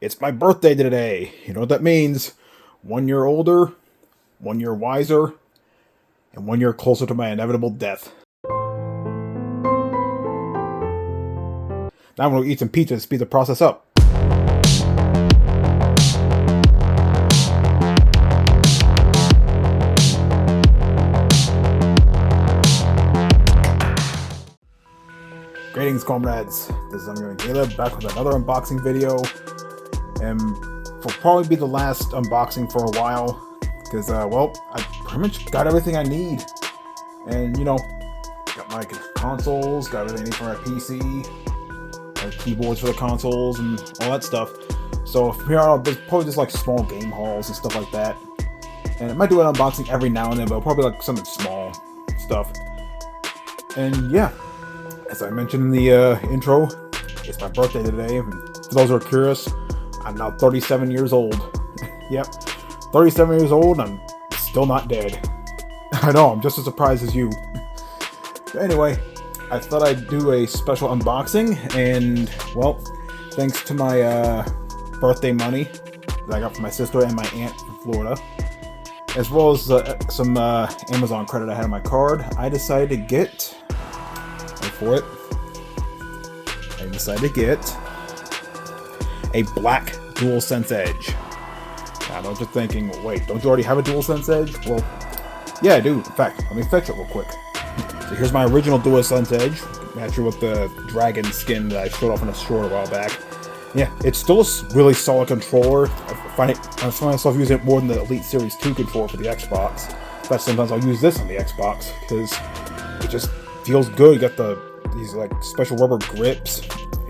It's my birthday today. You know what that means? 1 year older, 1 year wiser, and 1 year closer to my inevitable death. Now I'm going to eat some pizza to speed the process up. Greetings, comrades. This is Caleb, back with another unboxing video, and will probably be the last unboxing for a while, because, well, I pretty much got everything I need, and, you know, got my consoles, got everything I need for my PC, keyboards for the consoles, and all that stuff. So from here on, there's probably just like small game hauls and stuff like that, and I might do an unboxing every now and then, but probably like something small stuff. And yeah, as I mentioned in the intro, it's my birthday today. And for those who are curious, I'm now 37 years old. Yep, 37 years old, and I'm still not dead. I know, I'm just as surprised as you. But anyway, I thought I'd do a special unboxing, and, well, thanks to my birthday money that I got from my sister and my aunt from Florida, as well as some Amazon credit I had on my card, I decided to get... for it, I decided to get a black DualSense Edge. I know what you're thinking, wait, don't you already have a DualSense Edge? Well, yeah, I do. In fact, let me fetch it real quick. So here's my original DualSense Edge, matching with the dragon skin that I showed off in a short a while back. Yeah, it's still a really solid controller. I find myself using it more than the Elite Series 2 controller for the Xbox. But sometimes I'll use this on the Xbox, because it just feels good. You got these like special rubber grips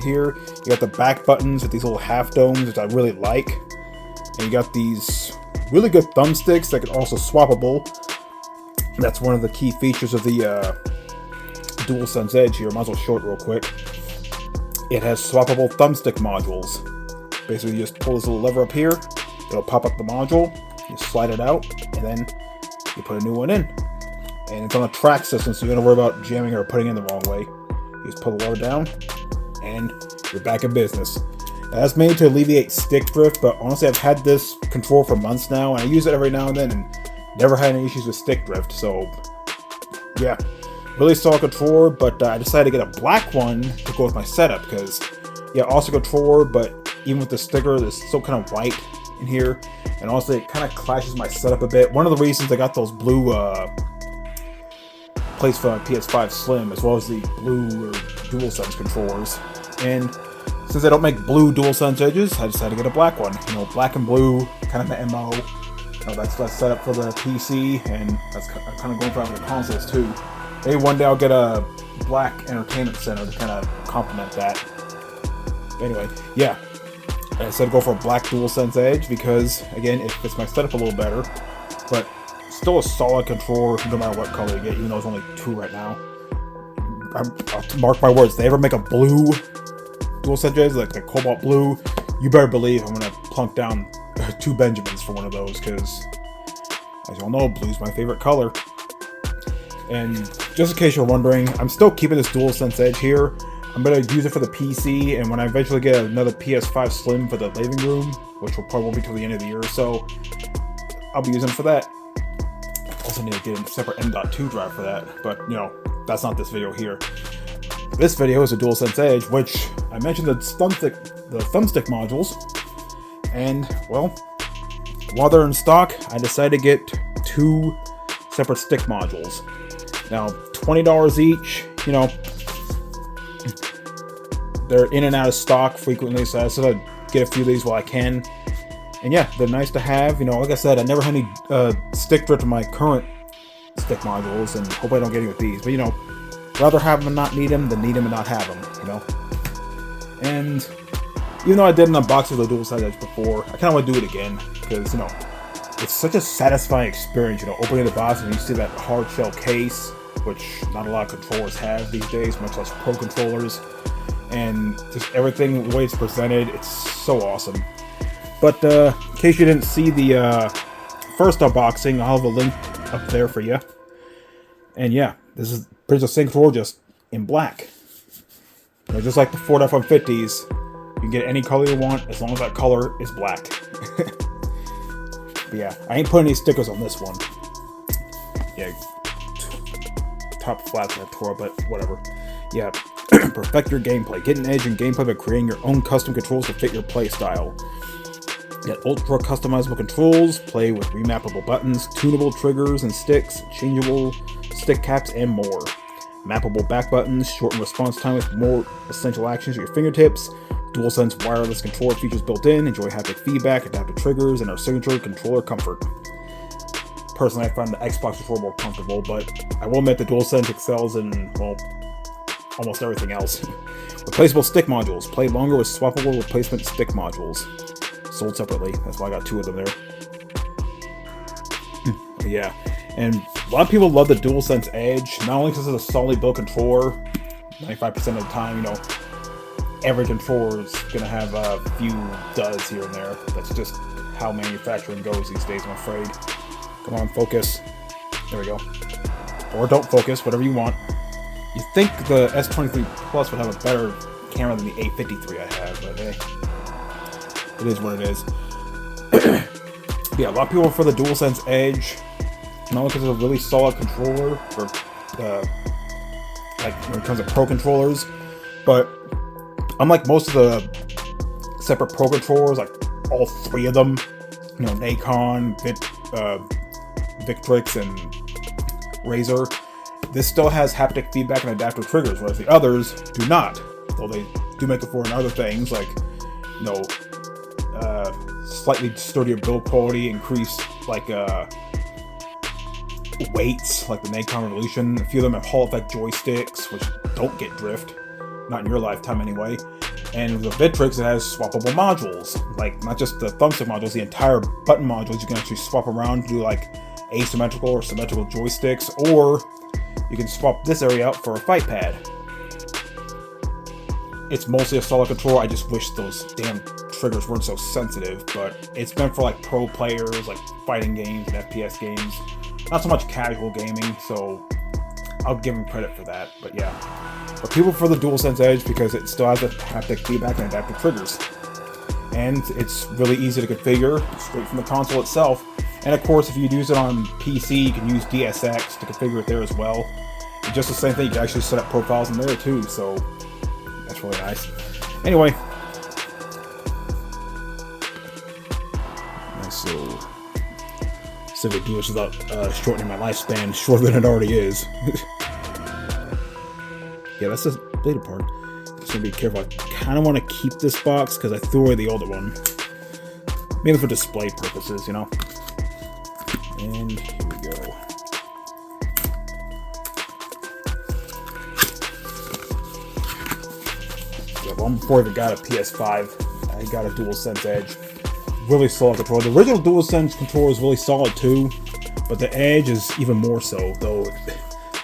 here. You got the back buttons with these little half domes, which I really like. And you got these really good thumbsticks that are also swappable. That's one of the key features of the DualSense Edge here. Might as well show it real quick. It has swappable thumbstick modules. Basically, you just pull this little lever up here. It'll pop up the module. You slide it out, and then you put a new one in. And it's on a track system, so you don't worry about jamming or putting it in the wrong way. You just pull the lever down, and you're back in business. Now, that's made to alleviate stick drift, but honestly, I've had this controller for months now, and I use it every now and then, and never had any issues with stick drift. So, yeah, really solid controller. But I decided to get a black one to go with my setup, because, yeah, awesome controller, but even with the sticker, it's still kind of white in here, and also it kind of clashes my setup a bit. One of the reasons I got those blue plates for my PS5 Slim, as well as the blue or DualSense controllers. And since I don't make blue DualSense Edges, I decided to get a black one. You know, black and blue, kind of the MO. You know, that's set up for the PC, and that's I'm kind of going for the consoles too. Maybe one day I'll get a black entertainment center to kind of complement that. Anyway, yeah, I decided to go for a black DualSense Edge because, again, it fits my setup a little better, but still a solid controller no matter what color you get, even though it's only 2 right now. I'll mark my words, if they ever make a blue DualSense Edge, like the cobalt blue, you better believe I'm going to plunk down 2 Benjamins for one of those, because, as you all know, blue's my favorite color. And just in case you're wondering, I'm still keeping this DualSense Edge here. I'm going to use it for the PC, and when I eventually get another PS5 Slim for the living room, which will probably won't be till the end of the year or so, I'll be using it for that. Also need to get a separate M.2 drive for that, but, you know, that's not this video here. This video is a DualSense Edge, which I mentioned the thumbstick modules, and, well, while they're in stock, I decided to get 2 separate stick modules. Now, $20 each, you know, they're in and out of stock frequently, so I decided to get a few of these while I can. And yeah, they're nice to have. You know, like I said, I never had any stick drift to my current stick modules, and hope I don't get any with these. But, you know, rather have them and not need them than need them and not have them, you know. And even though I did an unboxing of the DualSense Edge before, I kind of want to do it again, because, you know, it's such a satisfying experience, you know, opening the box and you see that hard shell case, which not a lot of controllers have these days, much less pro controllers. And just everything, the way it's presented, it's so awesome. But in case you didn't see the first unboxing, I'll have a link up there for you. And yeah, this is pretty much the same controller, just in black. You know, just like the Ford F-150s, can get any color you want as long as that color is black. But yeah, I ain't putting any stickers on this one. Yeah, top flats on tour, but whatever. Yeah, perfect your gameplay. Get an edge in gameplay by creating your own custom controls to fit your play style. Get ultra customizable controls, play with remappable buttons, tunable triggers and sticks, changeable stick caps, and more. Mappable back buttons, shorten response time with more essential actions at your fingertips. DualSense wireless controller features built in. Enjoy haptic feedback, adaptive triggers, and our signature controller comfort. Personally, I find the Xbox controller more comfortable, but I will admit the DualSense excels in, well, almost everything else. Replaceable stick modules. Play longer with swappable replacement stick modules. Sold separately. That's why I got 2 of them there. Yeah, and a lot of people love the DualSense Edge, not only because it's a solid built controller. 95% of the time, you know, every controller is gonna have a few duds here and there. That's just how manufacturing goes these days, I'm afraid. Come on, focus. There we go. Or don't focus, whatever you want. You think the S23 Plus would have a better camera than the A53 I have, but hey, it is what it is. Yeah, a lot of people for the DualSense Edge, not only because it's a really solid controller for, like when it comes to pro controllers, but unlike most of the separate pro controllers, like all 3 of them, you know, Nacon, Victrix, and Razer, this still has haptic feedback and adaptive triggers, whereas the others do not. Though they do make it for other things like, you know, slightly sturdier build quality, increased like weights, like the Nacon Revolution. A few of them have Hall effect joysticks, which don't get drift, not in your lifetime anyway. And with the Victrix, it has swappable modules, like not just the thumbstick modules, the entire button modules. You can actually swap around to do like asymmetrical or symmetrical joysticks, or you can swap this area out for a fight pad. It's mostly a solid controller. I just wish those damn triggers weren't so sensitive, but it's meant for like pro players, like fighting games and FPS games. Not so much casual gaming, so I'll give them credit for that, but yeah. But people for the DualSense Edge because it still has the haptic feedback and adaptive triggers. And it's really easy to configure straight from the console itself. And of course, if you use it on PC, you can use DSX to configure it there as well. And just the same thing, you can actually set up profiles in there too, so that's really nice. Anyway, nice little... So we do this without shortening my lifespan shorter than it already is. Yeah, that's the data part. Just gonna be careful. I kind of want to keep this box because I threw away the older one. Mainly for display purposes, you know. And here we go. Yeah, well, before I even got a PS5, I got a DualSense Edge. Really solid controller. The original DualSense controller is really solid too, but the Edge is even more so, though.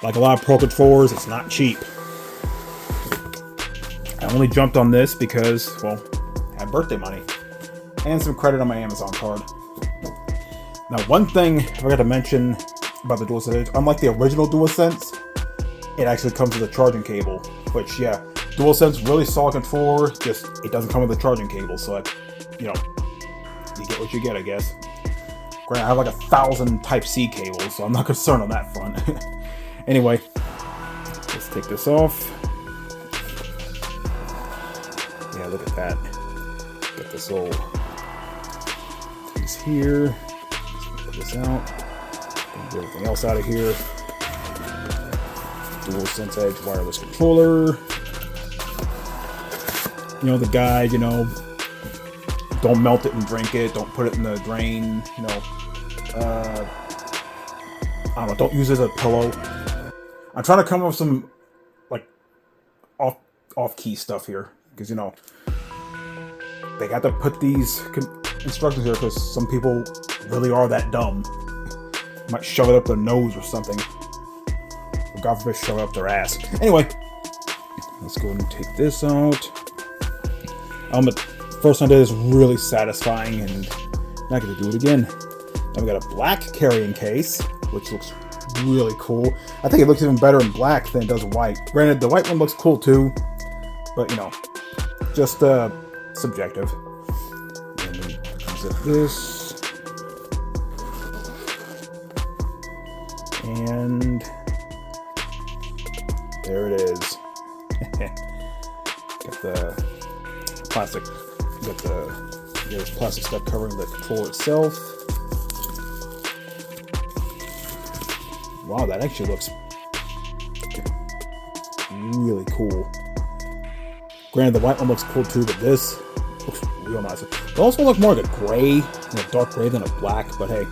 Like a lot of pro controllers, it's not cheap. I only jumped on this because, well, I had birthday money and some credit on my Amazon card. Now, one thing I forgot to mention about the DualSense Edge, unlike the original DualSense, it actually comes with a charging cable, which, yeah, DualSense really solid controller, just it doesn't come with a charging cable, so I, you know, you get what you get, I guess. Granted, I have like 1,000 Type-C cables, so I'm not concerned on that front. Anyway, let's take this off. Yeah, look at that. Got this little piece here. Put this out. Get everything else out of here. DualSense Edge wireless controller. You know, the guide, you know, don't melt it and drink it. Don't put it in the drain. You know, I don't know. Don't use it as a pillow. I'm trying to come up with some like off-key stuff here because, you know, they got to put these instructions here because some people really are that dumb. Might shove it up their nose or something. Or God forbid, shove it up their ass. Anyway, let's go ahead and take this out. The first one I did is really satisfying, and not going to do it again. Now we got a black carrying case, which looks really cool. I think it looks even better in black than it does white. Granted, the white one looks cool too, but you know, just subjective. And then zip this. And there it is. Got the plastic, got there's plastic stuff covering the controller itself. Wow, that actually looks really cool. Granted, the white one looks cool too, but this looks real nice. It also looks more like a gray, dark gray than a black, but hey,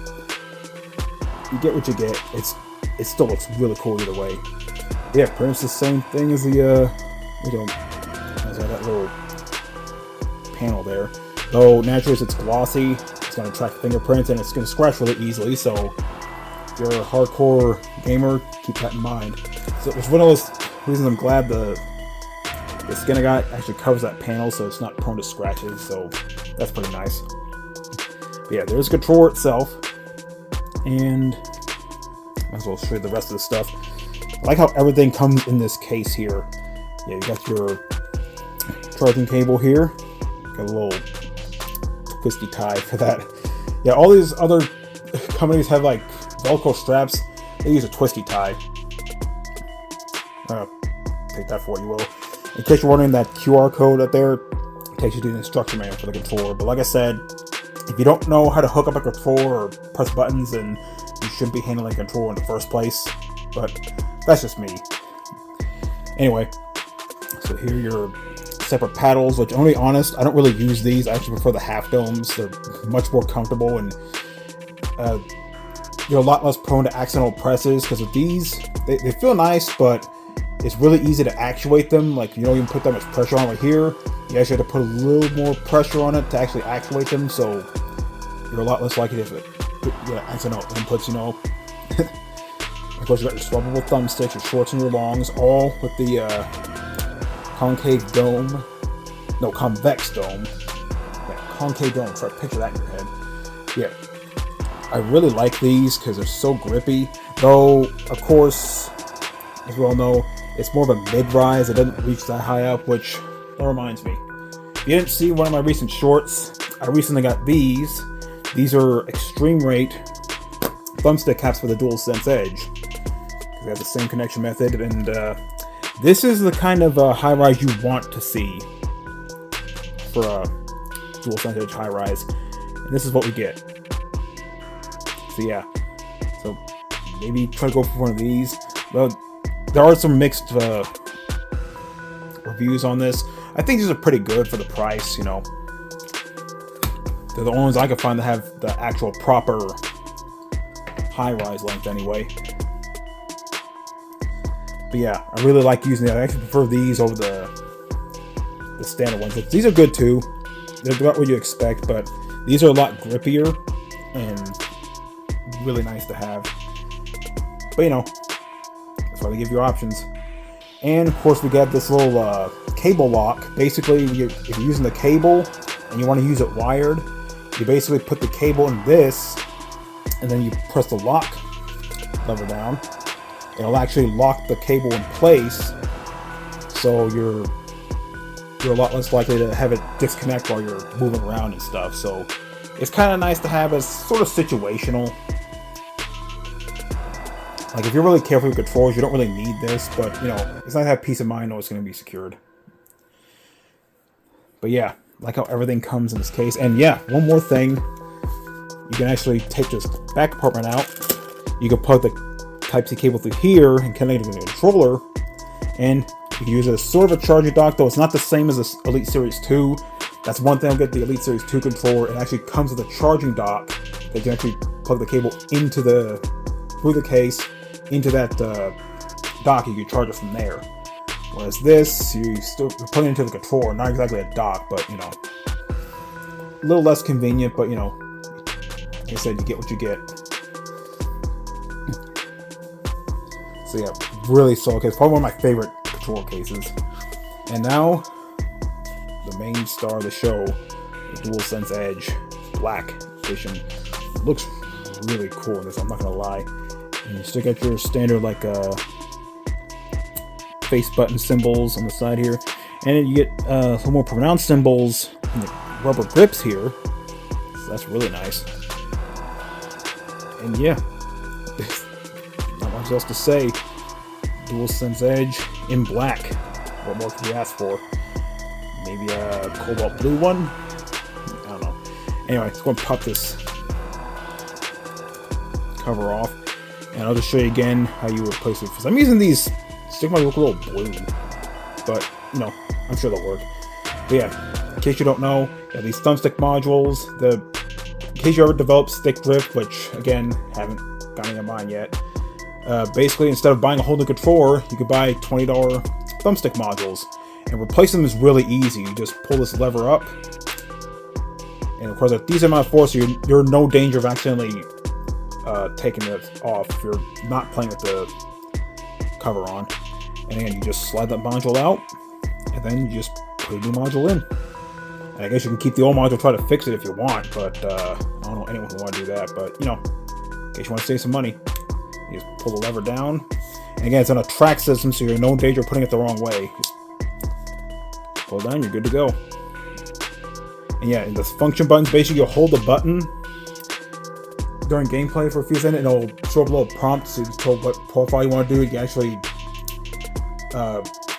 you get what you get. It still looks really cool either way. Yeah, pretty much the same thing as the as that little panel there. Though naturally, as it's glossy, it's going to track fingerprints and it's going to scratch really easily. So if you're a hardcore gamer, keep that in mind. So it's one of those reasons I'm glad the skin I got actually covers that panel, so it's not prone to scratches. So that's pretty nice. But yeah, there's the controller itself, and might as well show you the rest of the stuff. I like how everything comes in this case here. Yeah, you got your charging cable here. Got a little twisty tie for that. Yeah, all these other companies have like Velcro straps. They use a twisty tie. Take that for what you will. In case you're wondering, that QR code up there takes you to the instruction manual for the controller. But like I said, if you don't know how to hook up a controller or press buttons, then you shouldn't be handling a controller in the first place. But that's just me. Anyway, so here are your separate paddles, which, I'm gonna be honest, I don't really use these. I actually prefer the half domes. They're much more comfortable, and you're a lot less prone to accidental presses, because with these, they feel nice, but it's really easy to actuate them. Like, you don't even put that much pressure on right here. You actually have to put a little more pressure on it to actually actuate them, so you're a lot less likely to get accidental inputs, Of course, you got your swappable thumbsticks, your shorts and your longs, all with the concave dome. No, convex dome. Yeah, concave dome. Try to picture that in your head. Yeah. I really like these because they're so grippy. Though, of course, as we all know, it's more of a mid-rise. It doesn't reach that high up, which that reminds me. If you didn't see one of my recent shorts, I recently got these. These are extreme rate thumbstick caps for the DualSense Edge. They have the same connection method, and this is the kind of high-rise you want to see for a DualSense Edge high-rise. And this is what we get. So yeah, so maybe try to go for one of these. But there are some mixed reviews on this. I think these are pretty good for the price, They're the only ones I could find that have the actual proper high-rise length anyway. But yeah, I really like using them. I actually prefer these over the standard ones. These are good too. They're about what you expect, but these are a lot grippier and really nice to have. But that's why they give you options. And of course, we got this little cable lock. Basically, if you're using the cable and you want to use it wired, you basically put the cable in this, and then you press the lock lever down. It'll actually lock the cable in place, so you're a lot less likely to have it disconnect while you're moving around and stuff. So it's kind of nice to have as sort of situational. Like, if you're really careful with controls, you don't really need this, but it's nice to have peace of mind know it's going to be secured. But yeah, like how everything comes in this case. And yeah, one more thing, you can actually take this back compartment out. You can plug the Type-C cable through here and connect it to the controller, and you can use it as sort of a charging dock, though it's not the same as the Elite Series 2. That's one thing I'll get the Elite Series 2 controller. It actually comes with a charging dock that you can actually plug the cable into through the case, into that dock. You can charge it from there. Whereas this, you're plugging it into the controller, not exactly a dock, but a little less convenient, but like I said, you get what you get. So yeah, really solid case. Probably one of my favorite controller cases. And now, the main star of the show, the DualSense Edge Black Edition. Looks really cool in this, I'm not gonna lie. And you still got your standard face button symbols on the side here. And then you get some more pronounced symbols rubber grips here, so that's really nice. And yeah, not much else to say. DualSense Edge in black. What more could you ask for? Maybe a cobalt blue one? I don't know. Anyway, let's go and pop this cover off, and I'll just show you again how you replace it. Because I'm using these, stick might look a little blue, but you know, I'm sure they'll work. But yeah, in case you don't know, yeah, these thumbstick modules, in case you ever develop stick drift, which again, haven't got any of mine yet, basically instead of buying a whole new controller, you could buy $20 thumbstick modules, and replacing them is really easy. You just pull this lever up, and of course at these amount of force, you're in no danger of accidentally taking it off if you're not playing with the cover on. And again, you just slide that module out, and then you just put a new module in. And I guess you can keep the old module, try to fix it if you want, but I don't know anyone who want to do that. But you know, in case you want to save some money, you just pull the lever down. And again, it's on a track system, so you're in no danger of putting it the wrong way. Just pull it down, you're good to go. And yeah, in the function buttons, basically you'll hold the button during gameplay for a few seconds, and it'll show up a little prompt so you tell what profile you want to do. You can actually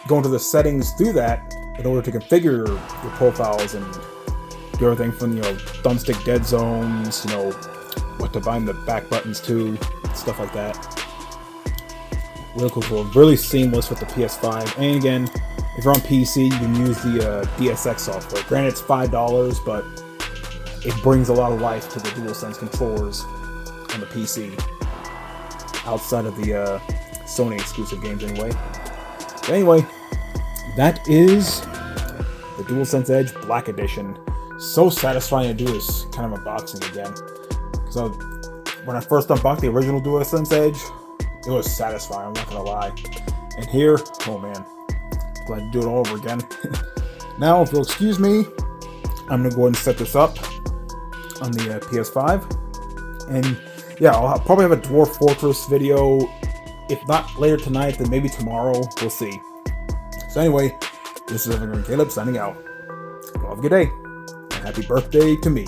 go into the settings through that in order to configure your profiles and do everything from, you know, thumbstick dead zones, you know, what to bind the back buttons to, stuff like that. Really cool, really seamless with the PS5. And again, if you're on PC, you can use the DSX software. Granted, it's $5, but it brings a lot of life to the DualSense controllers on the PC, outside of the Sony exclusive games anyway. But anyway, that is the DualSense Edge Black Edition. So satisfying to do this kind of unboxing again. So when I first unboxed the original DualSense Edge, it was satisfying, I'm not gonna lie. And here, oh man, glad to do it all over again. Now, if you'll excuse me, I'm gonna go ahead and set this up on the PS5. And yeah, I'll probably have a Dwarf Fortress video, if not later tonight, then maybe tomorrow, we'll see. So anyway, this is Caleb signing out. Have a good day, and happy birthday to me.